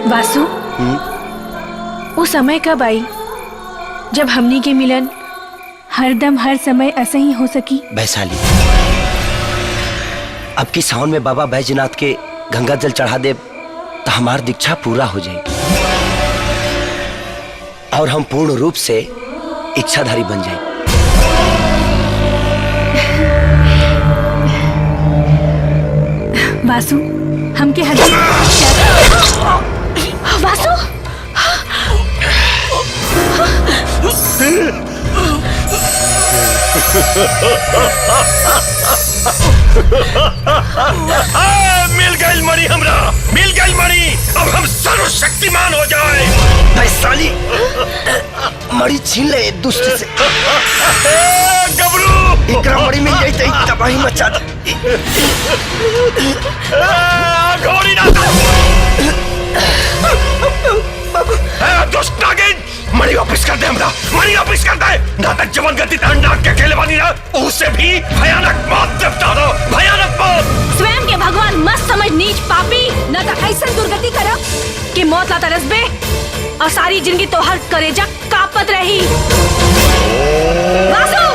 वासु, वो समय कब आई जब हमनी के मिलन हरदम हर समय ऐसे ही हो सकी? वैशाली, अब की सावन में बाबा बैजनाथ के गंगा जल चढ़ा दे तो हमार दीक्षा पूरा हो जाए और हम पूर्ण रूप से इच्छाधारी बन जाए। वासु, हमके हर वासु, मिल गई मणि, हमरा मिल गई मणि। अब हम सर्वशक्तिमान हो जाए। वैशाली, मणि छीन ले दुष्ट से। गबरू, एकरा मणि मिल जाए तो तबाही मचा दे। घोड़ी ना दुष्ट नागिन, मणि वापस कर दे हमरा, मणि वापस कर दे। ना तक जवन गति नाग के खेले बानी ना, उससे भी भयानक मौत देवता दो, भयानक मौत। स्वयं के भगवान मत समझ नीच पापी, न तो ऐसा दुर्गति करब कि मौत ला तरसबे और सारी जिंदगी तोहर करेजा कापत रही। वासु!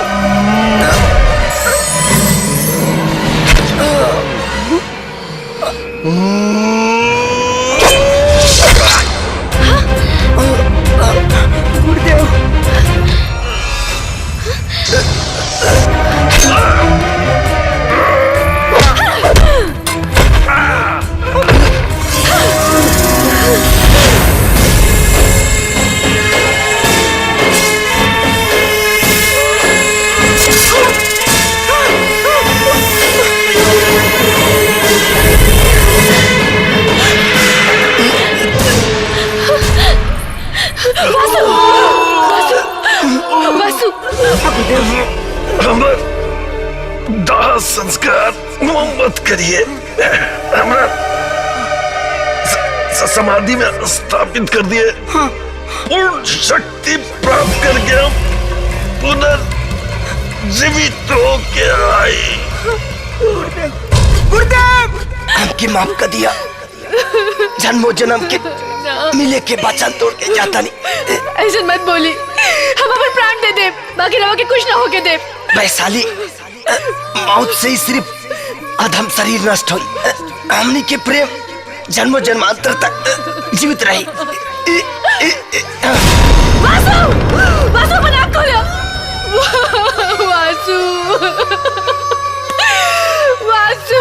दाह संस्कार मत करिए, हमरा समाधि में स्थापित कर दिए। पूर्ण शक्ति प्राप्त करके हम पुनर्जीवित होके आई। गुरुदेव, हमके माफ कर दिया। जन्मों जन्म के मिले के वचन तोड़ के जाता नहीं। ऐसा मत बोली, हम अपन प्राण दे दे, बाकी रहो के कुछ ना होके दे। वैशाली, मौत से ही सिर्फ अधम शरीर नष्ट हुई, हमनी के प्रेम जन्मों जन्मांतर तक जीवित रही। वासु! वासु, अपन आँख खोलो। वासु! वासु!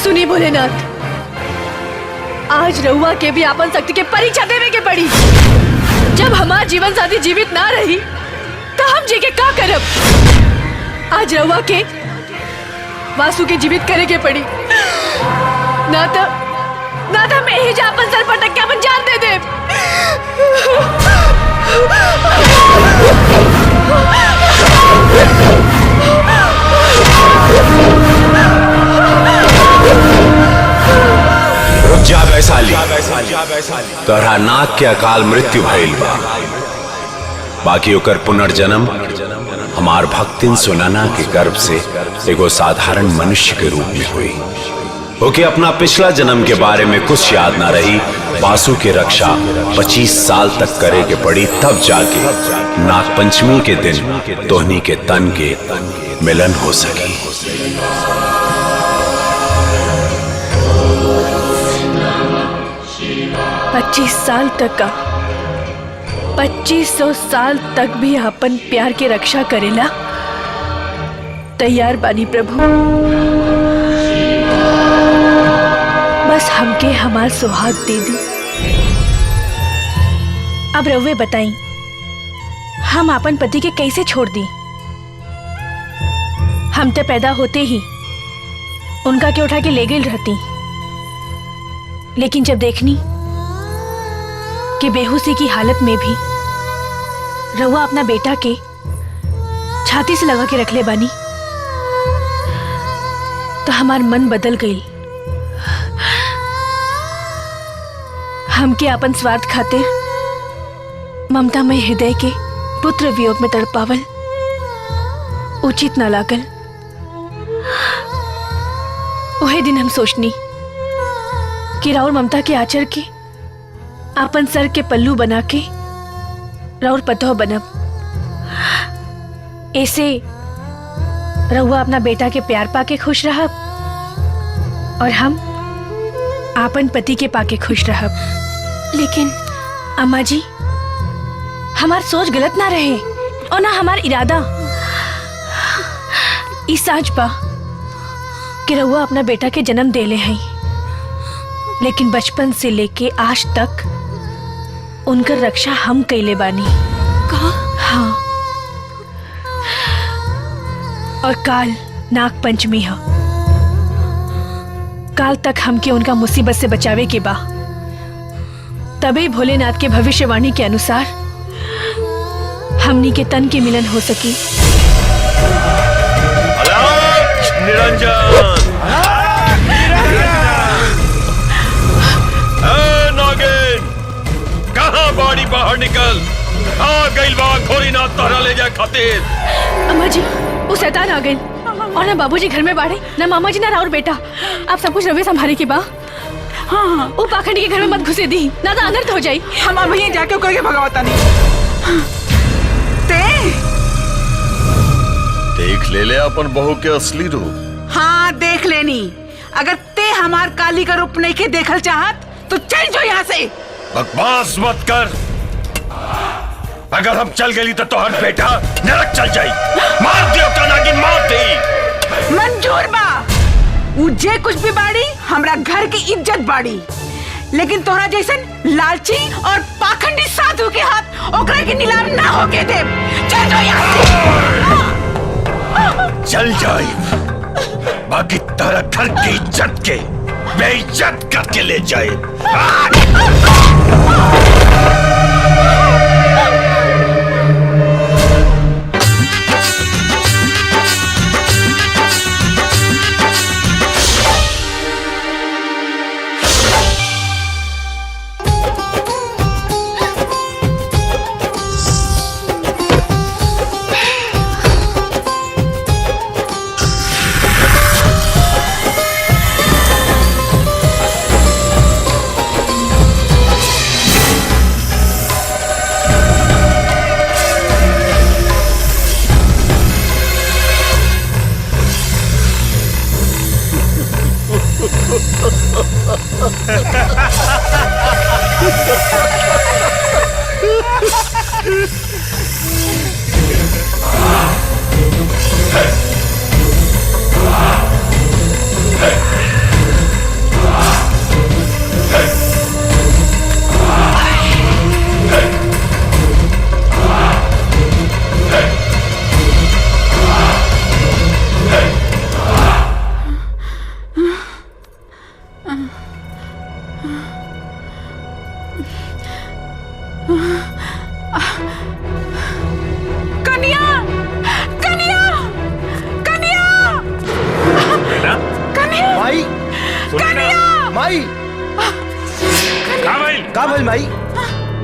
सुनी भोलेनाथ, आज रहुआ के भी आपन शक्ति के परीक्षा देवे के पड़ी। जब हमार जीवन साथी जीवित ना रही तो हम जी के का करब? आज रहुआ के वासु के जीवित करे के पड़ी, ना तो मैं ही जा अपन सर पटक के अपन जान दे दे। जा वैशाली, तोहरा नाग के अकाल मृत्यु भइल बा, बाकी ओकर पुनर्जन्म हमार भक्तिन सुनाना के गर्भ से एगो साधारण मनुष्य के रूप में हुई। ओके अपना पिछला जन्म के बारे में कुछ याद ना रही। वासु की रक्षा 25 साल तक करे के पड़ी, तब जाके नाग पंचमी के दिन तोहनी के तन के मिलन हो सकी। 25 साल तक का, 2500 साल तक भी अपन प्यार के रक्षा करेला तैयार बानी प्रभु। बस हमके हमार सुहाग दे दी। अब रउवे बताई, हम अपन पति के कैसे छोड़ दी? हम तो पैदा होते ही उनका के उठा के ले गई रहती, लेकिन जब देखनी कि बेहोशी की हालत में भी रउआ अपना बेटा के छाती से लगा के रख ले बानी, तो हमार मन बदल गई। हमके अपन स्वार्थ खातिर ममता में हृदय के पुत्र वियोग में तड़पावल उचित ना लागल। वही दिन हम सोचनी कि राउर ममता के आचर के आपन सर के पल्लू बना के राउर पतोह बनब। ऐसे रहुआ अपना बेटा के प्यार पाके खुश रहब और हम आपन पति के पाके खुश रहब। लेकिन अम्मा जी, हमार सोच गलत ना रहे और ना हमार इरादा। इस साज बा कि रहुआ अपना बेटा के जन्म देले हैं, लेकिन बचपन से लेके आज तक उनकर रक्षा हम कैले बानी। कहा? हाँ, और काल नाग पंचमी है। काल तक हमके उनका मुसीबत से बचावे के बा, तभी भोलेनाथ के भविष्यवाणी के अनुसार हमनी के तन के मिलन हो सकी। निरंजन, नागिन, कहाँ बाड़ी बाहर निकल। आ गई बा घोरीनाथ तोहरा ले जा खातिर। अम्मा जी, वो शैतान आ गई और ना बाबूजी घर में बाड़े, ना मामा जी, ना राउर बेटा। आप सब कुछ रवे संभाले की बा। हाँ, वो पाखंडी के घर में मत घुसे दी, ना तो अनर्थ हो जाई। हम अब यहीं जाके करके भगवता नहीं। देख ले ले अपन बहू के असली रूप। हाँ, देख लेनी। अगर ते हमार काली का रूप नहीं के देखल चाहत तो चल जो यहाँ से। बकवास मत कर। अगर हम चल गई तो तोहर बेटा नरक चल जाई। मार दियो तो नागिन, मार दी। मंजूर बा। जे कुछ भी बाड़ी हमरा घर की इज्जत बाड़ी, लेकिन तोहरा जैसन लालची और पाखंडी साधु के हाथ ओकरा के नीलाम ना होके दे। चल जो यहाँ से। चल जाई, बाकी तारा घर की इज्जत के बेइज्जत करके ले जाए।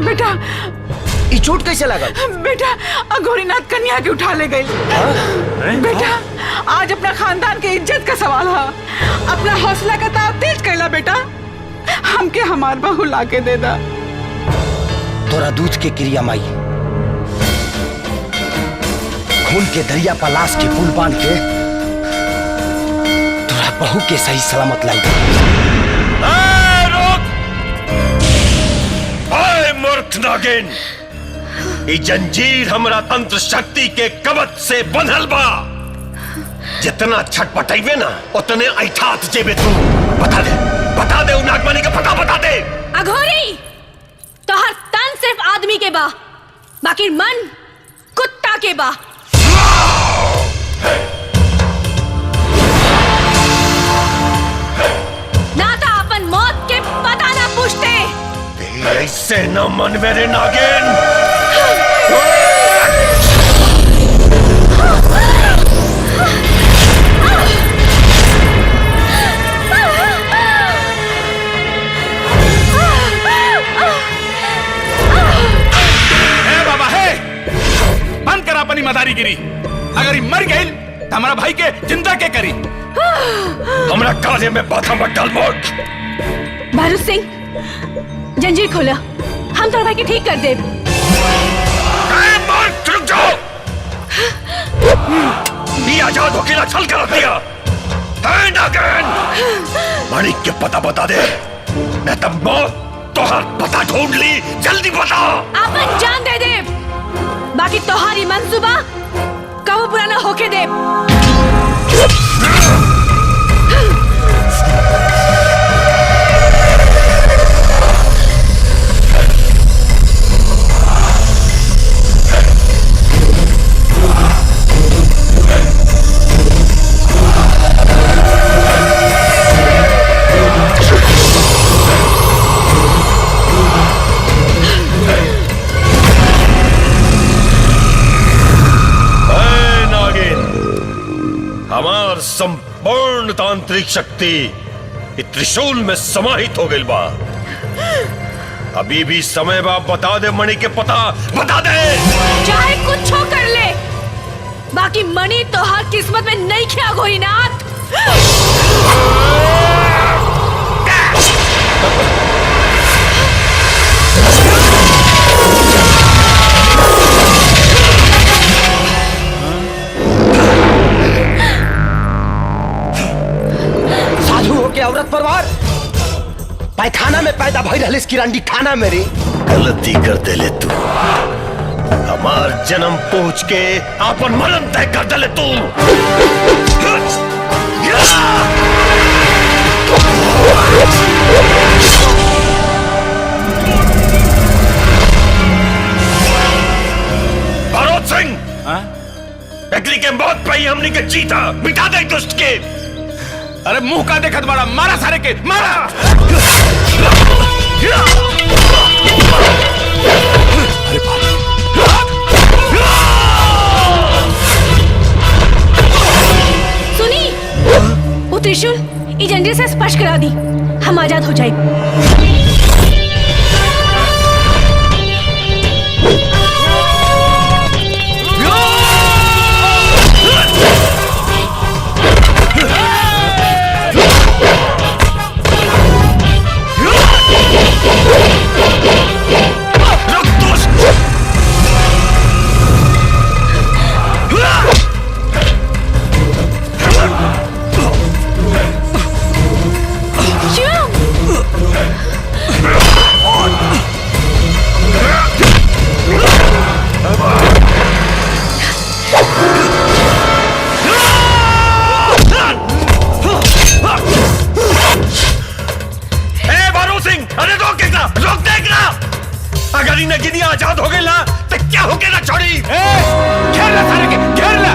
बेटा, ये चोट कैसे लगा? बेटा, घोरीनाथ कन्या के उठा ले गई। बेटा, आज अपना खानदान के इज्जत का सवाल है। अपना हौसला का ताव तेज कैला बेटा। हमके हमार बहू लाके दे दा। तोरा दूध के क्रिया माई, खून के दरिया पर लाश के पुल बांध के तोरा बहू के सही सलामत लाई। मूर्ख नागिन, ई जंजीर हमरा तंत्र शक्ति के कवच से बंधल बा। जितना छटपटाइबे ना उतने ऐठात जेबे तू। बता दे उ नागमणि का पता बता दे। अघोरी, तोहर तन सिर्फ आदमी के बा, बाकी मन कुत्ता के बा। ना तो अपन मौत के पता ना पूछते। ऐसे न मन मेरे नागिन। बाबा है, बंद कर अपनी मदारीगिरी। अगर ये मर गई तो हमारा भाई के जिंदा के करी। हमरा काजे में बाधा मत डाल मोट। भारू सिंह जंजीर खोला, हम तोर भाई के ठीक कर दे। रुक जाओ, ये आजाद होके छल कर दिया। माणिक के पता बता दे, मैं तब मौत तोहार पता ढूंढ ली। जल्दी बता। आपन जान दे दे, बाकी तोहारी मंसूबा कबो पूरा ना होके दे। हमार संपूर्ण तांत्रिक शक्ति त्रिशूल में समाहित हो गई बा। अभी भी समय बा, बता दे मणि के पता बता दे। चाहे कुछ हो कर ले, बाकी मणि तो हर किस्मत में नहीं खिया गोरीनाथ। के औरत परवार पैखाना में पैदा भई रहलिस किरांडी खाना में रे। गलती कर दे ले तू, हमार जन्म पहुंच के आपन मरण तय कर दे ले तू। भरोत सिंह, अगली के मौत पे ही हमने के जीता, मिटा दे दुष्ट के। अरे मुंह का देखत बड़ा, मारा सारे के मारा। अरे सुनी, वो त्रिशूल इस जंजीर से स्पर्श करा दी, हम आजाद हो जाएंगे। अगर इन्हें गिनी आजाद हो गई ना तो क्या हो गया ना छोड़ी। घेर ला सारे के, घेर ला।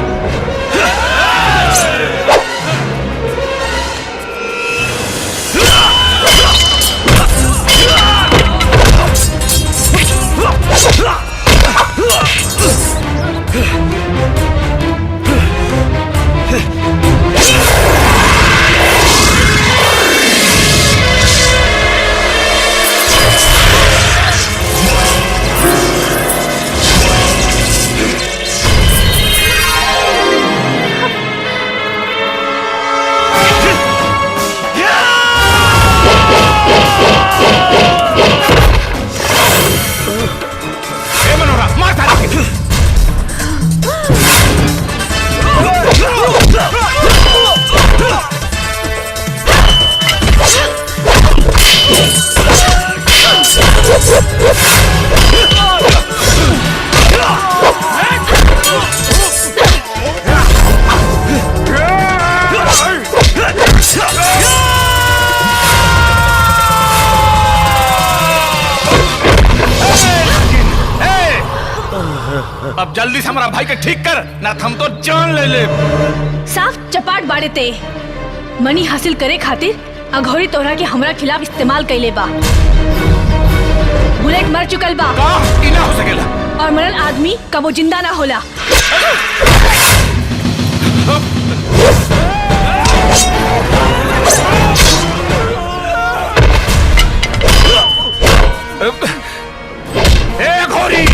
अब जल्दी से हमारा भाई के ठीक कर, ना हम तो जान ले ले। साफ चपाट बाड़े ते मनी हासिल करे खातिर अघोरी तोहरा के हमरा खिलाफ इस्तेमाल कैले बा। बुलेट मर चुकल बा ई ना हो सकेला, और मरल आदमी कबो जिंदा ना होला। ए घोरी!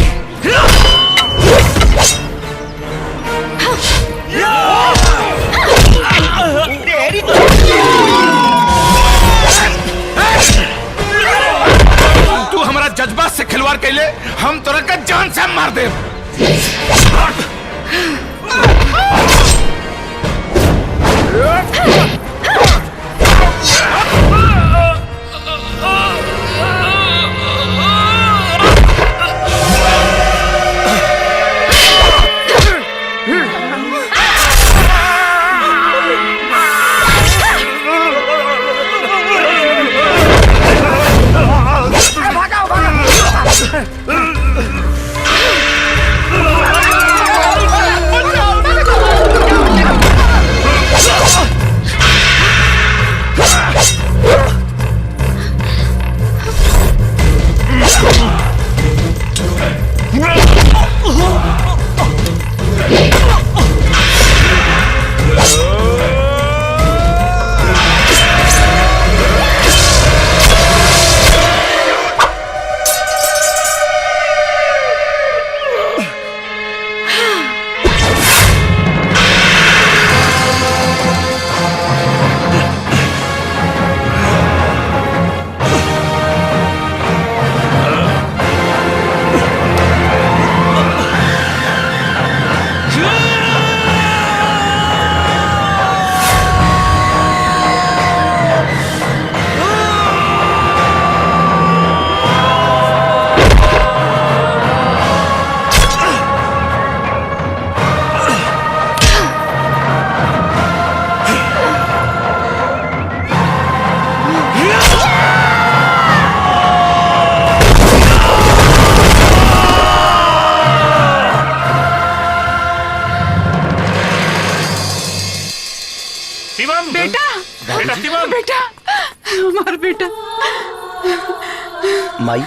जान से मार दे। बेटा हमारा बेटा। माई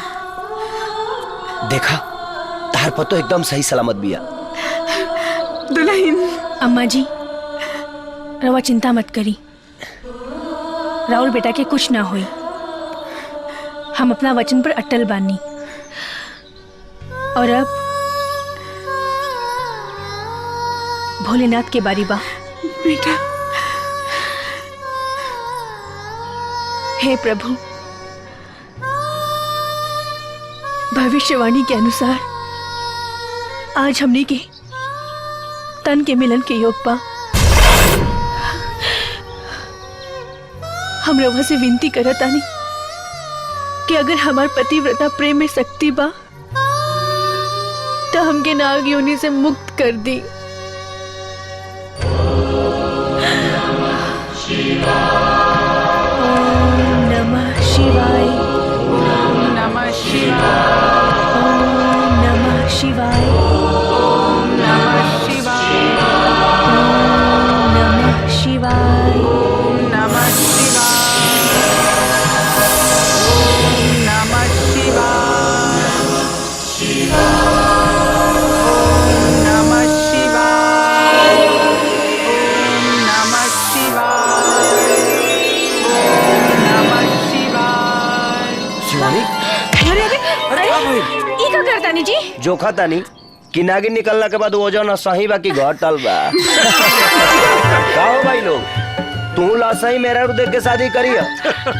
देखा तार पतो एकदम सही सलामत बिया। दुल्हन अम्मा जी रवा चिंता मत करी, राहुल बेटा के कुछ ना हुई। हम अपना वचन पर अटल बानी। और अब भोलेनाथ के बारी बा। बेटा हे प्रभु, भविष्यवाणी के अनुसार आज हमने के तन के मिलन के योग पा। हम रवा से विनती करत आनी कि अगर हमार पतिव्रता प्रेम में शक्ति बा तो हमके नाग योनि से मुक्त कर दी। शिवाय ओम नमः शिवाय ओम नमः शिवाय ओम नमः शिवाय ओम नमः शिवाय ओम नमः शिवाय ओम नमः शिवाय ओम नमः शिवाय ओम नमः शिवाय ओम नमः शिवाय। शिवानी अरे ई का करतानी जी? जोखा तानी कि नागिन निकलना के बाद वजन सही बा कि घटल बा। का हो भाई लोग, तू ला सही मेहरारू देख के शादी करियो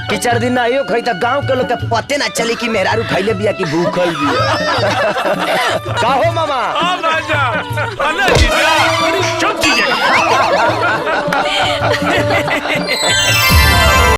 कि 4 दिन ना आइयो खई त गांव के लोग के पते ना चली कि मेहरारू खइले बिया कि भूखल बिया। का हो मामा? आ राजा अरे जीजा चुप कीजिए।